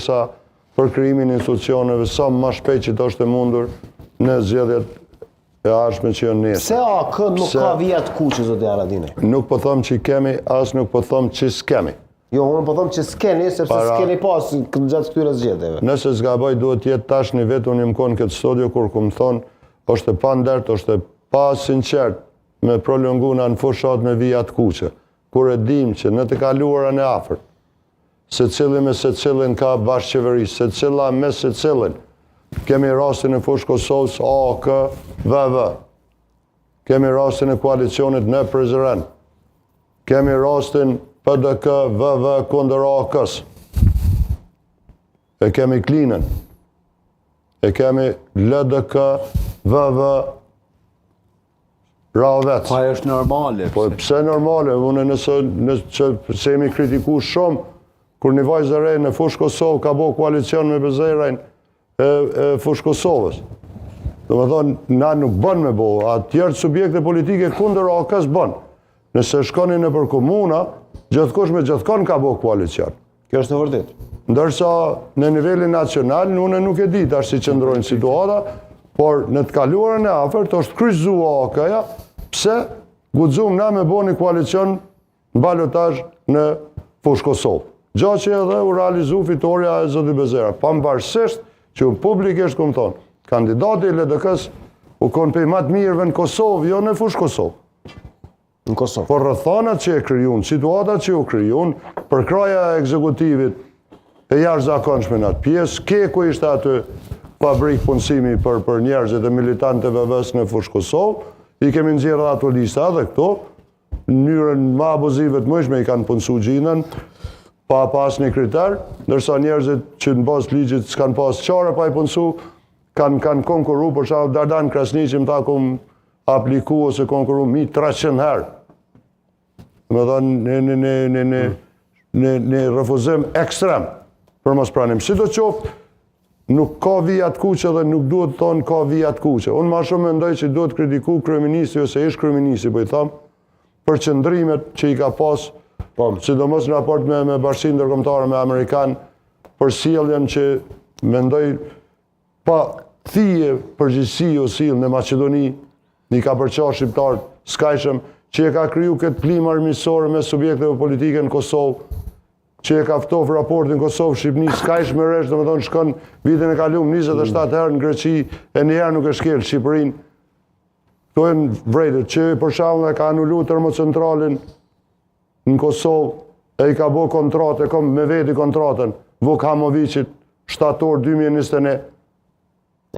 sa për krijimin e institucioneve sa më shpejt që është e mundur në zgjedhjet e ardhshme që janë nesër. Pse AK nuk ka vija të kuqe, zoti Haradinaj? Nuk po them që kemi, as nuk po them që s'kemi. Jo, unë po them që s'keni, sepse s'keni pas gjatë këtyre zgjedhjeve. Nëse s'gaboj duhet jetë tash një vetë unë më konë këtë studio kur ku më thonë është e pandert, është e pa sinqert me prolonguna në fushat me vija të kuqe. Kur e dim që në të kaluarën e afërt, se cili me se cilin ka bashkëqeveri, se cila me se cilin. Kemi rastin e fushë Kosovës, AK, VV. Kemi rastin e koalicionit në Prizren. Kemi rastin PDK, VV, kundër AK-s. E kemi Klinën. E kemi LDK, VV, Ravet. Pa është normale. Po pse normale? Unë nëse jemi kritiku shumë, kur një vajzë e re në fushë Kosovë ka bo koalicion me Bezerajn e fushë Kosovës. Do me thonë, na nuk bën me bo, atjerë subjekte politike kundër AK-s bën. Nëse shkoni në për komuna, gjithkush me gjithkon ka bo koalicion. Kjo është e vërtet. Ndërsa në nivelin nacional, unë nuk e di tash si qëndrojnë situata, por në të kaluarën e afërt është kryqëzua AK-ja, pse guxum na me bo një koalicion në balotazh në fushë Kosovë. Gjatë që edhe u realizu fitoria e zoti Bezera, pavarësisht që unë publikisht këmë thonë, kandidati i LDK-s u konë pej më të mirëve në Kosovë, jo në fushë Kosovë. Në Kosovë. Por rrethonat që e krijun, situatat që u krijun, përkraja e ekzekutivit e jashtëzakonshme në atë pjesë, Keku ishte aty fabrik punësimi për njerëzit e militantëve VV-s në fushë Kosovë, i kemi nxjerrë ato lista edhe këto, në mënyrën më abuzive të mëjshme i kanë punësu gjinën, pa pas një kriter, ndërsa njerëzit që në bazë ligjit s'kanë pas qare pa i punësu, kanë konkuru, për shkak Dardan Krasniqi më tha kum apliku ose konkuru 1300 herë. Me thonë një refuzim ekstrem për mos pranim. Si do qoftë, nuk ka vija të kuqe dhe nuk duhet të thonë ka vija të kuqe. Unë ma shumë mendoj që duhet kritiku kryeministri ose ish kryeministri, po i thamë, për qëndrimet që i ka pas, sidomos në raport me Bashkinë Ndërkombëtare me Amerikan, për sjelljen që mendoj pa thije përgjegjësi o sill në Maqedoni, një ka përqa shqiptar skajshëm, që e ka kriju këtë klimë armiqësore me subjekteve politike në Kosovë, që e ka ftof raportin Kosovë-Shqipni skajshme resh, do me thonë shkon vitin e kaluar 27 herë në Greqi, e një herë nuk e shkel Shqipërinë. Këto e në vrejtet, që për shembull e ka anulu termocentralin në Kosovë, e i ka bo kontrate, me veti kontratën, Vuk Hamovicit, shtator 2021,